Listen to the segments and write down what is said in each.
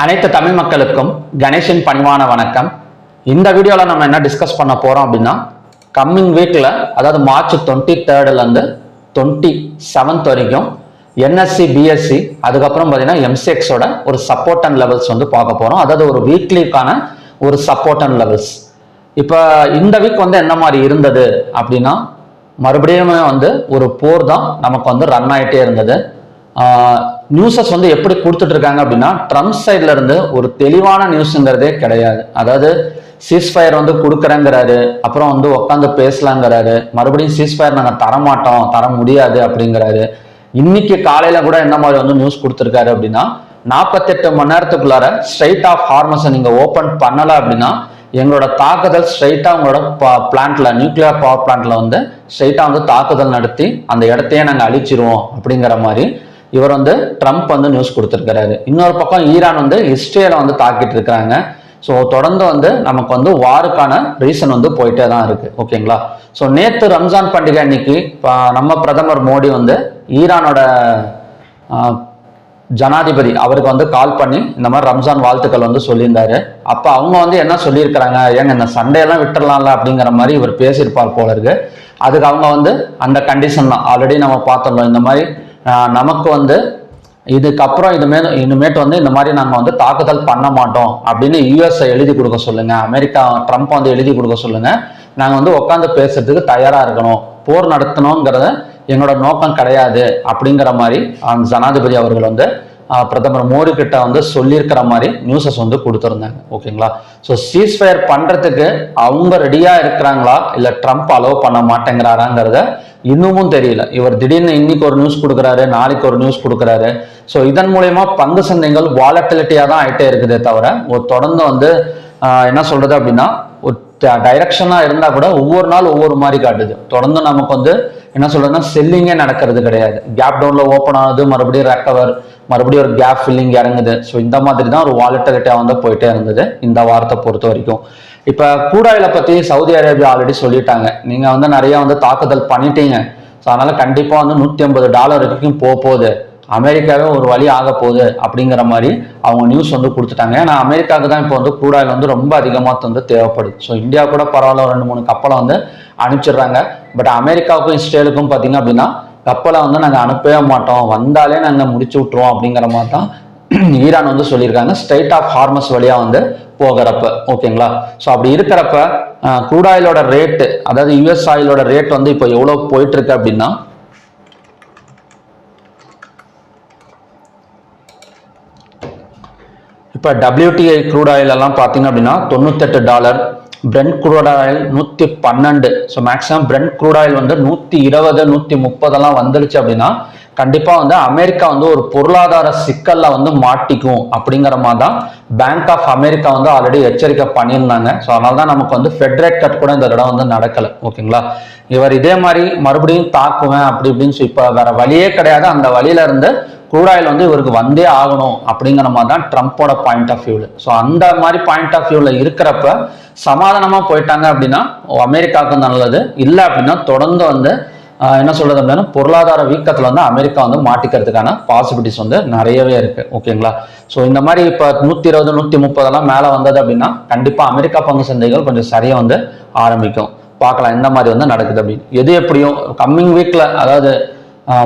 அனைத்து தமிழ் மக்களுக்கும் கணேஷின் பணிவான வணக்கம். இந்த வீடியோவில் நம்ம என்ன டிஸ்கஸ் பண்ண போறோம் அப்படின்னா, கம்மிங் வீக்ல அதாவது மார்ச் 23 இருந்து 27 வரைக்கும் என்எஸ்சி பிஎஸ்சி அதுக்கப்புறம் பார்த்தீங்கன்னா எம்சிஎக்ஸோட ஒரு சப்போர்ட் அண்ட் லெவல்ஸ் வந்து பார்க்க போறோம். அதாவது ஒரு வீக்லிக்கான ஒரு சப்போர்ட் அண்ட் லெவல்ஸ். இப்போ இந்த வீக் வந்து என்ன மாதிரி இருந்தது அப்படின்னா, மறுபடியும் வந்து ஒரு போர் தான் நமக்கு வந்து ரன் ஆகிட்டே இருந்தது. நியூஸஸ் வந்து எப்படி கொடுத்துட்டு இருக்காங்க அப்படின்னா, ட்ரம்ப் சைட்ல இருந்து ஒரு தெளிவான நியூஸுங்கிறதே கிடையாது. அதாவது சீஸ்ஃபயர் வந்து கொடுக்குறேங்கிறாரு, அப்புறம் வந்து உட்காந்து பேசலாங்கிறாரு, மறுபடியும் சீஸ்ஃபயர் நாங்கள் தரமாட்டோம், தர முடியாது அப்படிங்கிறாரு. இன்னைக்கு காலையில கூட என்ன மாதிரி வந்து நியூஸ் கொடுத்துருக்காரு அப்படின்னா, 48 மணி நேரத்துக்குள்ளார ஸ்ட்ரைட் ஆஃப் ஹார்மஸை நீங்க ஓபன் பண்ணல அப்படின்னா எங்களோட தாக்குதல் ஸ்ட்ரைட்டா உங்களோட பிளான்ட்ல, நியூக்ளியர் பவர் பிளான்ட்ல வந்து ஸ்ட்ரைட்டா வந்து தாக்குதல் நடத்தி அந்த இடத்தையே நாங்க அழிச்சிருவோம் அப்படிங்கிற மாதிரி இவர் வந்து ட்ரம்ப் வந்து நியூஸ் கொடுத்துருக்கிறாரு. இன்னொரு பக்கம் ஈரான் வந்து இஸ்ரேலை வந்து தாக்கிட்டு இருக்கிறாங்க. ஸோ தொடர்ந்து வந்து நமக்கு வந்து வாருக்கான ரீசன் வந்து போயிட்டே தான் இருக்கு. ஓகேங்களா? ஸோ நேற்று ரம்ஜான் பண்டிகை அன்னைக்கு நம்ம பிரதமர் மோடி வந்து ஈரானோட ஜனாதிபதி அவருக்கு வந்து கால் பண்ணி இந்த மாதிரி ரம்ஜான் வாழ்த்துக்கள் வந்து சொல்லியிருந்தாரு. அப்போ அவங்க வந்து என்ன சொல்லியிருக்கிறாங்க, ஏங்க இந்த சண்டையெல்லாம் விட்டுறலாம்ல அப்படிங்கிற மாதிரி இவர் பேசியிருப்பார் போல இருக்கு. அதுக்கு அவங்க வந்து அந்த கண்டிஷன் தான் ஆல்ரெடி நம்ம பார்த்துடலாம். இந்த மாதிரி நமக்கு வந்து இதுக்கப்புறம் இனிமேட்டு வந்து இந்த மாதிரி நாங்கள் வந்து தாக்குதல் பண்ண மாட்டோம் அப்படின்னு யூஎஸ்ஐ எழுதி கொடுக்க சொல்லுங்க, அமெரிக்கா ட்ரம்ப் வந்து எழுதி கொடுக்க சொல்லுங்க, நாங்கள் வந்து உட்காந்து பேசுறதுக்கு தயாரா இருக்கணும், போர் நடத்தணுங்கிறத எங்களோட நோக்கம் கிடையாது அப்படிங்கிற மாதிரி ஜனாதிபதி அவர்கள் வந்து பிரதமர் மோடி கிட்ட வந்து சொல்லியிருக்கிற மாதிரி நியூஸஸ் வந்து கொடுத்துருந்தாங்க. ஓகேங்களா? ஸோ சீஸ்ஃபயர் பண்றதுக்கு அவங்க ரெடியா இருக்கிறாங்களா இல்லை ட்ரம்ப் அலோவ் பண்ண மாட்டேங்கிறாராங்கிறத இன்னமும் தெரியல. இவர் திடீர்னு இன்னைக்கு ஒரு நியூஸ் கொடுக்குறாரு, நாளைக்கு ஒரு நியூஸ் கொடுக்குறாரு. ஸோ இதன் மூலயமா பங்கு சந்தைகள் வாலட்டிலிட்டியா தான் ஆயிட்டே இருக்குதே தவிர ஒரு தொடர்ந்து வந்து என்ன சொல்றது அப்படின்னா ஒரு டைரக்ஷனா இருந்தா கூட ஒவ்வொரு நாள் ஒவ்வொரு மாதிரி காட்டுது. தொடர்ந்து நமக்கு வந்து என்ன சொல்றதுன்னா செல்லிங்கே நடக்கிறது கிடையாது. கேப் டவுன்ல ஓப்பன் ஆகுது, மறுபடியும் ரெக்கவர், மறுபடியும் ஒரு கேப் ஃபில்லிங் இறங்குது. ஸோ இந்த மாதிரி தான் ஒரு வாலட்டிலிட்டியா வந்து போயிட்டே இருந்தது இந்த வாரத்தை பொறுத்த வரைக்கும். இப்ப கூடாயில பத்தி சவுதி அரேபியா ஆல்ரெடி சொல்லிட்டாங்க, நீங்க வந்து நிறைய வந்து தாக்குதல் பண்ணிட்டீங்க, ஸோ அதனால கண்டிப்பா வந்து $150 வரைக்கும் போகுது, அமெரிக்காவே ஒரு வழி ஆக போகுது அப்படிங்கிற மாதிரி அவங்க நியூஸ் வந்து கொடுத்துட்டாங்க. ஏன்னா அமெரிக்காவுக்கு தான் இப்போ வந்து கூடாயில் வந்து ரொம்ப அதிகமாக வந்து தேவைப்படுது. ஸோ இந்தியா கூட பரவாயில்ல 2-3 கப்பலை வந்து அனுப்பிச்சிடுறாங்க. பட் அமெரிக்காவுக்கும் இஸ்ரேலுக்கும் பார்த்தீங்க அப்படின்னா கப்பலை வந்து நாங்கள் அனுப்பவே மாட்டோம், வந்தாலே நாங்கள் முடிச்சு விட்டுருவோம் அப்படிங்கிற மாதிரி தான் ஈரான் வந்து சொல்லியிருக்காங்க, ஸ்ட்ரைட் ஆஃப் ஹார்மஸ் வழியா வந்து போகிறப்ப. ஓகேங்களா? ஸோ அப்படி இருக்கிறப்ப கூடாயிலோட ரேட்டு, அதாவது யூஎஸ் ஆயிலோட ரேட் வந்து இப்போ எவ்வளோ போயிட்டு இருக்கு அப்படின்னா, இப்போ WTI க்ரூட் ஆயில் எல்லாம் பார்த்தீங்க அப்படின்னா $98, Brent crude oil 112. So maximum Brent crude oil வந்து 120 130 வந்துருச்சு அப்படின்னா கண்டிப்பா வந்து அமெரிக்கா வந்து ஒரு பொருளாதார சிக்கல்ல வந்து மாட்டிக்கும் அப்படிங்கிற மாதிரி தான் பேங்க் ஆஃப் அமெரிக்கா வந்து ஆல்ரெடி எச்சரிக்கை பண்ணியிருந்தாங்க. ஸோ அதனால தான் நமக்கு வந்து ஃபெட் ரேட் கட் கூட இந்த இடம் வந்து நடக்கல. ஓகேங்களா? இவர் இதே மாதிரி மறுபடியும் தாக்குவேன் அப்படி இப்படின்னு இப்போ வேற வழியே கிடையாது, அந்த வழியில இருந்து க்ரூட் வந்து இவருக்கு வந்தே ஆகணும் அப்படிங்கிற மாதிரி தான் ட்ரம்ப்போட பாயிண்ட் ஆஃப் வியூல. ஸோ அந்த மாதிரி பாயிண்ட் ஆஃப் வியூல இருக்கிறப்ப சமாதானமா போயிட்டாங்க அப்படின்னா அமெரிக்காவுக்கு நல்லது, இல்லை அப்படின்னா தொடர்ந்து வந்து என்ன சொல்றது அப்படின்னா பொருளாதார வீக்கத்துல வந்து அமெரிக்கா வந்து மாட்டிக்கிறதுக்கான பாசிபிலிட்டிஸ் வந்து நிறையவே இருக்கு. ஓகேங்களா? ஸோ இந்த மாதிரி இப்போ 120 130 மேல வந்தது அப்படின்னா கண்டிப்பா அமெரிக்கா பங்கு சந்தைகள் கொஞ்சம் சரியா வந்து ஆரம்பிக்கும். பார்க்கலாம் இந்த மாதிரி வந்து நடக்குது அப்படின்னு. எது எப்படியும் கம்மிங் வீக்ல, அதாவது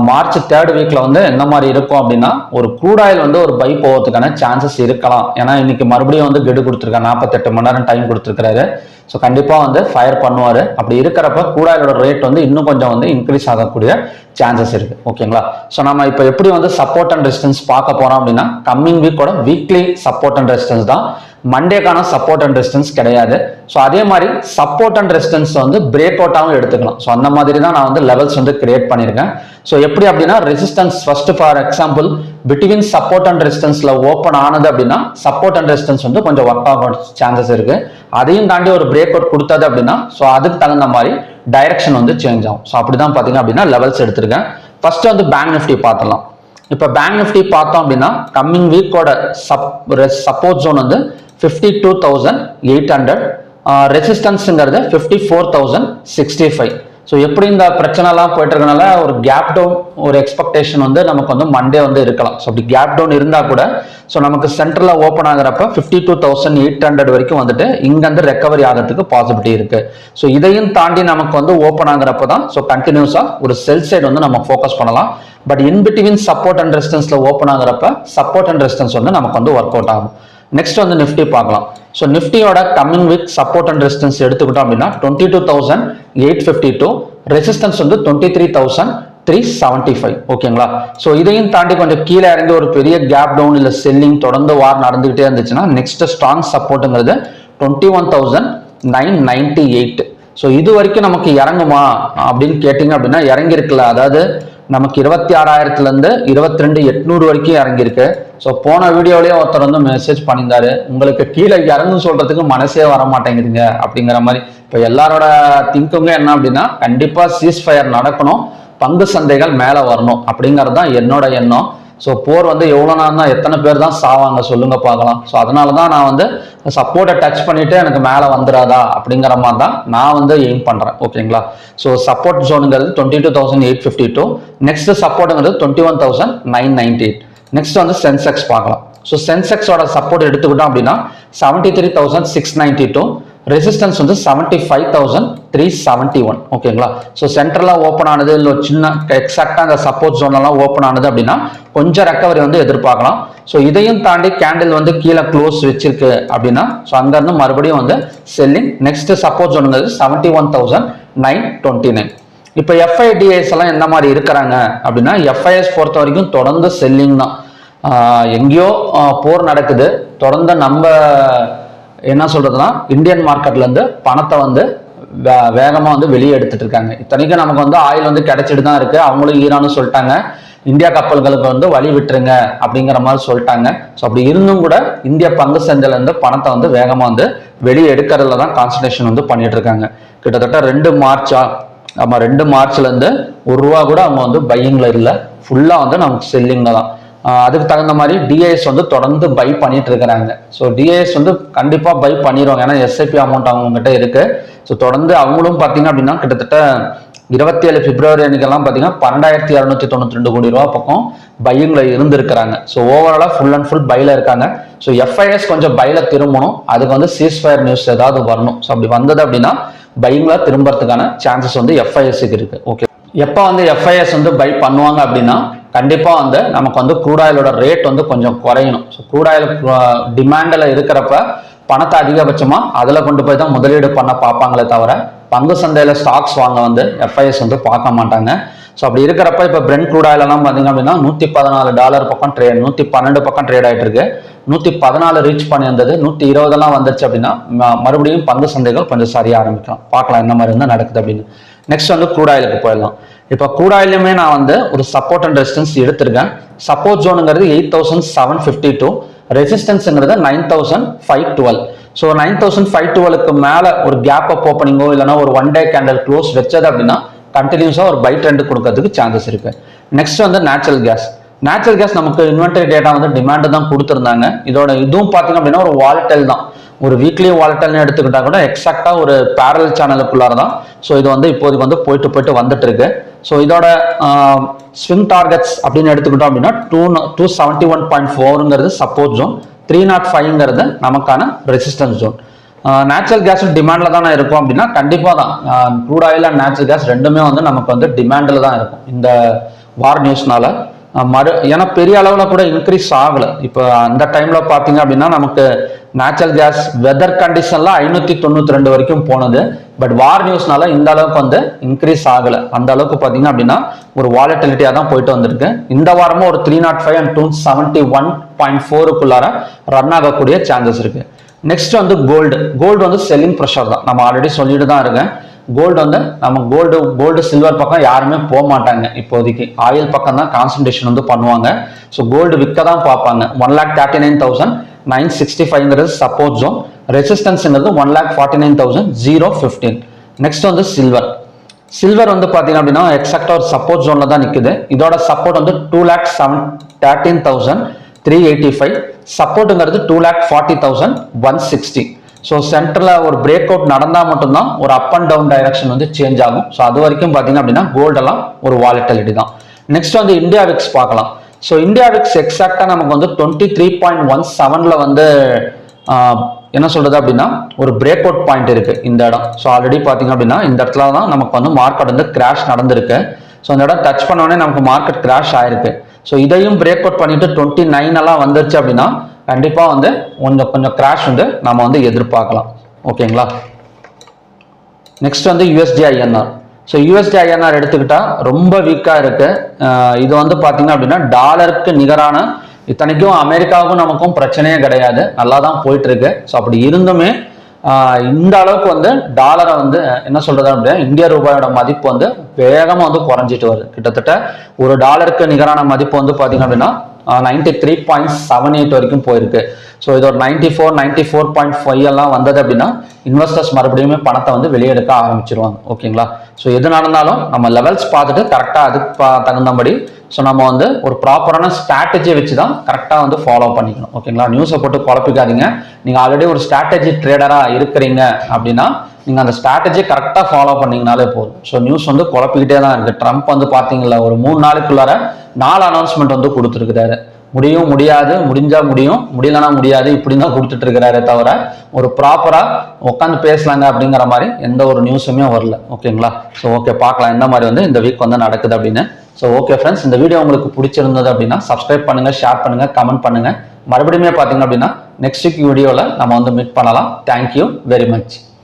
மார்ச் 3rd வீக்ல வந்து என்ன மாதிரி இருக்கும் அப்படின்னா ஒரு க்ரூட் ஆயில் வந்து ஒரு பை போகிறதுக்கான சான்சஸ் இருக்கலாம். ஏன்னா இன்னைக்கு மறுபடியும் வந்து கெடு கொடுத்துருக்காங்க, 48 மணி நேரம் டைம் கொடுத்துருக்காரு. ஸோ கண்டிப்பா வந்து ஃபயர் பண்ணுவாரு. அப்படி இருக்கிறப்ப க்ரூட் ஆயிலோட ரேட் வந்து இன்னும் கொஞ்சம் வந்து இன்க்ரீஸ் ஆகக்கூடிய சான்சஸ் இருக்கு. ஓகேங்களா? ஸோ நம்ம இப்போ எப்படி வந்து சப்போர்ட் அண்ட் ரெசிஸ்டன்ஸ் பார்க்க போறோம் அப்படின்னா, கம்மிங் வீக்கோட வீக்லி சப்போர்ட் அண்ட் ரெசிஸ்டன்ஸ் தான், மண்டேக்கான சப்போர்ட் அண்ட் ரெசிஸ்டன்ஸ் கிடையாது. ஸோ அதே மாதிரி சப்போர்ட் அண்ட் ரெசிஸ்டன்ஸ் வந்து பிரேக் அவுட்டாகவும் எடுத்துக்கலாம். ஸோ அந்த மாதிரி தான் நான் வந்து லெவல்ஸ் வந்து கிரியேட் பண்ணியிருக்கேன். ஸோ எப்படி அப்படின்னா resistance first for example between support and ரெசிஸ்டன்ஸ்ல ஓப்பன் ஆனது அப்படின்னா சப்போர்ட் அண்ட் ரெசிஸ்டன்ஸ் வந்து கொஞ்சம் ஒர்க் ஆக சான்சஸ் இருக்கு. அதையும் தாண்டி ஒரு பிரேக் அவுட் கொடுத்தது அப்படின்னா ஸோ அதுக்கு தகுந்த மாதிரி டைரக்ஷன் வந்து சேஞ்ச் ஆகும். ஸோ அப்படிதான் பார்த்தீங்க அப்படின்னா லெவல்ஸ் எடுத்திருக்கேன். ஃபர்ஸ்ட் வந்து பேங்க் நிஃப்டி பார்த்துலாம். இப்போ பேங்க் நிஃப்டி பார்த்தோம் அப்படின்னா கம்மிங் வீக்கோட சப்போர்ட் ஜோன் வந்து 52,800, ரெசிஸ்டன்ஸ்ங்கிறது 54,065. ஸோ எப்படி இந்த பிரச்சனைலாம் போயிட்டு இருக்கனால ஒரு கேப் டவுன் ஒரு எக்ஸ்பெக்டேஷன் வந்து நமக்கு வந்து மண்டே வந்து இருக்கலாம். ஸோ அப்படி கேப் டவுன் இருந்தால் கூட ஸோ நமக்கு சென்டரில் ஓப்பன் ஆகிறப்ப 52,800 வரைக்கும் வந்துட்டு இங்கேருந்து ரெக்கவரி ஆகிறதுக்கு பாசிபிலிட்டி இருக்கு. ஸோ இதையும் தாண்டி நமக்கு வந்து ஓப்பன் ஆகிறப்ப தான் ஸோ கண்டினியூஸாக ஒரு செல் சைடு வந்து நம்ம ஃபோக்கஸ் பண்ணலாம். பட் இன்பிட்வீன் சப்போர்ட் அண்ட் ரெசிஸ்டன்ஸ்ல ஓப்பன் ஆகிறப்ப சப்போர்ட் அண்ட் ரெசிஸ்டன்ஸ் வந்து நமக்கு வந்து ஒர்க் அவுட் ஆகும். நெக்ஸ்ட் வந்து நிஃப்டி பார்க்கலாம். ஸோ நிஃப்டியோட coming week support and resistance எடுத்துக்கிட்டோம் அப்படின்னா 22,852, ரெசிஸ்டன்ஸ் வந்து 23,375. ஓகேங்களா? ஸோ இதையும் தாண்டி கொஞ்சம் கீழே இறங்கி ஒரு பெரிய கேப் டவுன் இல்லை செல்லிங் தொடர்ந்து வார் நடந்துகிட்டே இருந்துச்சுன்னா நெக்ஸ்ட் ஸ்ட்ராங் சப்போர்ட்டுங்கிறது 21,998. ஸோ இது வரைக்கும் நமக்கு இறங்குமா அப்படின்னு கேட்டிங்க அப்படின்னா இறங்கிருக்குல்ல. அதாவது நமக்கு 26,000 22,800 வரைக்கும் இறங்கியிருக்கு. ஸோ போன வீடியோலயே ஒருத்தர் வந்து மெசேஜ் பண்ணியிருந்தாரு, உங்களுக்கு கீழே இறங்கும் சொல்றதுக்கு மனசே வர மாட்டேங்குதுங்க அப்படிங்கிற மாதிரி. இப்போ எல்லாரோட திங்கிங்க என்ன அப்படின்னா கண்டிப்பா சீஸ்ஃபயர் நடக்கணும், பங்கு சந்தைகள் மேலே வரணும் அப்படிங்கிறது தான் என்னோட எண்ணம். ஸோ போர் வந்து எவ்வளோ நேரம் தான், எத்தனை பேர் தான் சாவாங்க சொல்லுங்க பார்க்கலாம். ஸோ அதனால தான் நான் வந்து சப்போர்ட்டை டச் பண்ணிட்டு எனக்கு மேலே வந்துடாதா அப்படிங்கிற மாதிரி தான் நான் வந்து எய்ம் பண்ணுறேன். ஓகேங்களா? ஸோ சப்போர்ட் ஜோனுங்கிறது 22,852, நெக்ஸ்ட் சப்போர்ட்டுங்கிறது 21,998. நெக்ஸ்ட் வந்து சென்செக்ஸ் பார்க்கலாம். ஸோ சென்செக்ஸோட சப்போர்ட் எடுத்துக்கிட்டோம் அப்படின்னா 73,692, ரெசிஸ்டன்ஸ் வந்து 75,371. ஓகேங்களா? ஸோ சென்ட்ரலா ஓப்பன் ஆனது இல்லை சின்ன எக்ஸாக்டா அந்த சப்போர்ட் ஜோன்லாம் ஓப்பன் ஆனது அப்படின்னா கொஞ்சம் ரெக்கவரி வந்து எதிர்பார்க்கலாம். ஸோ இதையும் தாண்டி கேண்டில் வந்து கீழே க்ளோஸ் வச்சிருக்கு அப்படின்னா ஸோ அங்கிருந்து மறுபடியும் வந்து செல்லிங். Next support ஜோனுங்கிறது 71,929. இப்போ எஃப்ஐடிஎஸ் எல்லாம் எந்த மாதிரி இருக்கிறாங்க அப்படின்னா எஃப்ஐஎஸ் பொறுத்த வரைக்கும் தொடர்ந்து செல்லிங் தான். எங்கேயோ போர் நடக்குது, தொடர்ந்து நம்ம என்ன சொல்றதுன்னா இந்தியன் மார்க்கெட்ல இருந்து பணத்தை வந்து வேகமா வந்து வெளியே எடுத்துட்டு இருக்காங்க. இத்தனைக்கும் நமக்கு வந்து ஆயில் வந்து கிடைச்சிட்டு தான் இருக்கு. அவங்களும் ஈரானும் சொல்லிட்டாங்க இந்தியா கப்பல்களுக்கு வந்து வழி விட்டுருங்க அப்படிங்கிற மாதிரி சொல்லிட்டாங்க. ஸோ அப்படி இருந்தும் கூட இந்திய பங்கு சந்தையில இருந்து பணத்தை வந்து வேகமா வந்து வெளியே எடுக்கிறதுல தான் கான்சன்ட்ரேஷன் வந்து பண்ணிட்டு இருக்காங்க. கிட்டத்தட்ட 2 மார்ச்ல இருந்து ₹1 கூட அவங்க வந்து பையிங்ல இல்லை, ஃபுல்லா வந்து நமக்கு செல்லிங்ல தான். அதுக்கு தகுந்த மாதிரி டிஐஎஸ் வந்து தொடர்ந்து பை பண்ணிட்டு இருக்கிறாங்க. ஸோ டிஐஎஸ் வந்து கண்டிப்பா பை பண்ணிடுவாங்க, ஏன்னா எஸ்ஐபி அமௌண்ட் அவங்ககிட்ட இருக்கு. ஸோ தொடர்ந்து அவங்களும் பார்த்தீங்க அப்படின்னா கிட்டத்தட்ட 27 பிப்ரவரி அன்னைக்கெல்லாம் பார்த்தீங்கன்னா 12,292 கோடி ரூபா பக்கம் பையிங்ல இருந்திருக்கிறாங்க. ஸோ ஓவராலா ஃபுல் அண்ட் ஃபுல் பைல இருக்காங்க. ஸோ எஃப்ஐஎஸ் கொஞ்சம் பைல திரும்பணும், அதுக்கு வந்து சீஸ்ஃபயர் நியூஸ் ஏதாவது வரணும். ஸோ அப்படி வந்தது அப்படின்னா பையிங்ல திரும்பறதுக்கான சான்சஸ் வந்து எஃப்ஐஎஸ்க்கு இருக்கு. ஓகே, எப்போ வந்து எஃப்ஐஎஸ் வந்து பை பண்ணுவாங்க அப்படின்னா கண்டிப்பா வந்து நமக்கு வந்து க்ரூட் ஆயிலோட ரேட் வந்து கொஞ்சம் குறையணும். ஸோ க்ரூட் ஆயில் டிமாண்டில் இருக்கிறப்ப பணத்தை அதிகபட்சமா அதில் கொண்டு போய் தான் முதலீடு பண்ண பார்ப்பாங்களே தவிர பங்கு சந்தையில் ஸ்டாக்ஸ் வாங்க வந்து எஃப்ஐஎஸ் வந்து பார்க்க மாட்டாங்க. ஸோ அப்படி இருக்கிறப்ப இப்போ பிரெண்ட் க்ரூட் ஆயில் எல்லாம் பார்த்தீங்க அப்படின்னா $114 பக்கம் ட்ரேட், 112 பக்கம் ட்ரேட் ஆகிட்டு இருக்கு. 114 ரீச் பண்ணி வந்தது, 120 வந்துருச்சு அப்படின்னா மறுபடியும் பங்கு சந்தைகள் கொஞ்சம் சரியா ஆரம்பிக்கலாம். பார்க்கலாம் என்ன மாதிரி இருந்தால் நடக்குது அப்படின்னு. நெக்ஸ்ட் வந்து க்ரூட் ஆயிலுக்கு போயிடலாம். இப்போ க்ரூட் ஆயிலுமே நான் வந்து ஒரு சப்போர்ட் அண்ட் ரெசிஸ்டன்ஸ் எடுத்திருக்கேன். சப்போர்ட் ஜோனுங்கிறது 8,752, ரெசிஸ்டன்ஸ்ங்கிறது 9,512. ஸோ 9,512க்கு மேல ஒரு கேப் அப் ஓப்பனிங்கோ இல்லைன்னா ஒரு 1 டே கேண்டல் க்ளோஸ் வச்சது அப்படின்னா கண்டினியூஸா ஒரு பை ட்ரெண்ட் கொடுக்கறதுக்கு சான்சஸ் இருக்கு. நெக்ஸ்ட் வந்து நேச்சுரல் கேஸ் நமக்கு இன்வென்டரி டேட்டா வந்து டிமாண்ட் தான் கொடுத்துருந்தாங்க. இதுவும் பார்த்தீங்க அப்படின்னா ஒரு வாலட்டைல் தான், ஒரு வீக்லி வாலட்டைல்னு எடுத்துக்கிட்டா கூட எக்ஸாக்டா ஒரு பேரல் சேனலுக்குள்ளார தான். ஸோ இது வந்து இப்போதைக்கு வந்து போயிட்டு வந்துட்டு இருக்கு. ஸோ இதோட ஸ்விங் டார்கெட்ஸ் அப்படின்னு எடுத்துக்கிட்டோம் அப்படின்னா 271.4ங்கிறது சப்போர்ட் ஜோன், 305ங்கிறது நமக்கான ரெசிஸ்டன்ஸ் ஜோன். நேச்சுரல் கேஸ் டிமாண்ட்ல தானே இருக்கும் அப்படின்னா கண்டிப்பா தான் crude oil and natural gas ரெண்டுமே வந்து நமக்கு வந்து டிமாண்டில் தான் இருக்கும் இந்த வார் நியூஸ்னால. ஏன்னா பெரிய அளவில் கூட இன்க்ரீஸ் ஆகலை. இப்போ அந்த டைம்ல பார்த்தீங்க அப்படின்னா நமக்கு நேச்சுரல் கேஸ் வெதர் கண்டிஷன்ல 592 வரைக்கும் போனது. பட் வார் நியூஸ்னால இந்த அளவுக்கு வந்து இன்க்ரீஸ் ஆகலை. அந்த அளவுக்கு பார்த்தீங்க அப்படின்னா ஒரு வாலட்டிலிட்டியாக தான் போயிட்டு வந்திருக்கு. இந்த வாரமும் ஒரு 305 and 271.4க்குள்ளார ரன் ஆகக்கூடிய சான்சஸ் இருக்கு. நெக்ஸ்ட் வந்து கோல்டு வந்து செல்லிங் ப்ரெஷர் தான், நம்ம ஆல்ரெடி சொல்லிட்டு தான் இருக்கேன். கோல்டு வந்து நம்ம கோல்டு சில்வர் பக்கம் யாருமே போக மாட்டாங்க. இப்போதைக்கு ஆயில் பக்கம் தான் கான்சன்ட்ரேஷன் வந்து பண்ணுவாங்க. ஸோ கோல்டு விற்க தான் பார்ப்பாங்க. 1,39,965ங்கிறது சப்போர்ட் ஜோன், ரெசிஸ்டன்ஸ்ங்கிறது 1,49,015. நெக்ஸ்ட் வந்து சில்வர் வந்து பார்த்தீங்க அப்படின்னா எக்ஸாக்டா ஒரு சப்போர்ட் ஜோன்ல தான் நிற்குது. இதோட சப்போர்ட் வந்து 2,13,385, சப்போர்ட்டுங்கிறது 2,40,160. ஸோ சென்டரில் ஒரு பிரேக் அவுட் நடந்தால் மட்டும்தான் ஒரு அப் அண்ட் டவுன் டைரக்ஷன் வந்து சேஞ்ச் ஆகும். ஸோ அது வரைக்கும் பார்த்தீங்க அப்படின்னா கோல்டெல்லாம் ஒரு வாலிட்டிலிட்டி தான். நெக்ஸ்ட் வந்து இந்தியா விக்ஸ் பார்க்கலாம். ஸோ இந்தியா விக்ஸ் எக்ஸாக்டாக நமக்கு வந்து 23.17 வந்து என்ன சொல்றது அப்படின்னா ஒரு பிரேக் அவுட் பாயிண்ட் இருக்கு இந்த இடம். ஸோ ஆல்ரெடி பார்த்தீங்க அப்படின்னா இந்த இடத்துல தான் நமக்கு வந்து மார்க்கெட் வந்து கிராஷ் நடந்திருக்கு. ஸோ இந்த இடம் டச் பண்ணோடனே நமக்கு மார்க்கெட் கிராஷ் ஆயிருக்கு. ஸோ இதையும் பிரேக் அவுட் பண்ணிட்டு 29 எல்லாம் வந்துருச்சு அப்படின்னா கண்டிப்பா வந்து கொஞ்சம் கிராஷ் வந்து நம்ம வந்து எதிர்பார்க்கலாம். ஓகேங்களா. நெக்ஸ்ட் வந்து USD INR. So USD INR எடுத்துக்கிட்டா ரொம்ப வீக்கா இருக்கு. இது வந்து பாத்தீங்க அப்படின்னா டாலருக்கு நிகரான, இத்தனைக்கும் அமெரிக்காவுக்கும் நமக்கும் பிரச்சனையே கிடையாது, நல்லா தான் போயிட்டு இருக்கு. ஸோ அப்படி இருந்துமே இந்த அளவுக்கு வந்து டாலரை வந்து என்ன சொல்றது அப்படின்னா இந்திய ரூபாயோட மதிப்பு வந்து வேகமா வந்து குறைஞ்சிட்டு வருது. கிட்டத்தட்ட ஒரு டாலருக்கு நிகரான மதிப்பு வந்து பாத்தீங்க அப்படின்னா 93.78 வரைக்கும் போயிருக்கு. ஸோ இது ஒரு 94.5 எல்லாம் வந்தது அப்படின்னா இன்வெஸ்டர்ஸ் மறுபடியுமே பணத்தை வந்து வெளியெடுக்க ஆரம்பிச்சிருவாங்க. ஓகேங்களா. ஸோ எது நடந்தாலும் நம்ம லெவல்ஸ் பார்த்துட்டு கரெக்டாக அதுக்கு தகுந்தபடி ஸோ நம்ம வந்து ஒரு ப்ராப்பரான ஸ்ட்ராட்டஜியை வச்சு தான் கரெக்டாக வந்து ஃபாலோ பண்ணிக்கணும். ஓகேங்களா. நியூஸை போட்டு குழப்பிக்காதீங்க. நீங்கள் ஆல்ரெடி ஒரு ஸ்ட்ராட்டஜி ட்ரேடராக இருக்கிறீங்க அப்படின்னா நீங்கள் அந்த ஸ்ட்ராட்டஜி கரெக்டாக ஃபாலோ பண்ணீங்கனாலே போதும். ஸோ நியூஸ் வந்து குழப்பிக்கிட்டே தான் இருக்குது. ட்ரம்ப் வந்து பார்த்தீங்களா ஒரு 3 நாளுக்குள்ளார 4 அனௌன்ஸ்மெண்ட் வந்து கொடுத்துருக்குறாரு. முடியும், முடியாது, முடிஞ்சா முடியும், முடியலன்னா முடியாது, இப்படி தான் கொடுத்துட்டு இருக்கிறாரே தவிர ஒரு ப்ராப்பரா உட்காந்து பேசலாங்க அப்படிங்கிற மாதிரி எந்த ஒரு நியூஸுமே வரல. ஓகேங்களா. ஸோ ஓகே, பார்க்கலாம் எந்த மாதிரி வந்து இந்த வீக் வந்து நடக்குது அப்படின்னு. ஸோ ஓகே ஃப்ரெண்ட்ஸ், இந்த வீடியோ உங்களுக்கு பிடிச்சிருந்தது அப்படின்னா சப்ஸ்கிரைப் பண்ணுங்க, ஷேர் பண்ணுங்க, கமெண்ட் பண்ணுங்க. மறுபடியுமே பார்த்தீங்க அப்படின்னா நெக்ஸ்ட் வீக் வீடியோவில் நம்ம வந்து மீட் பண்ணலாம். Thank you very much.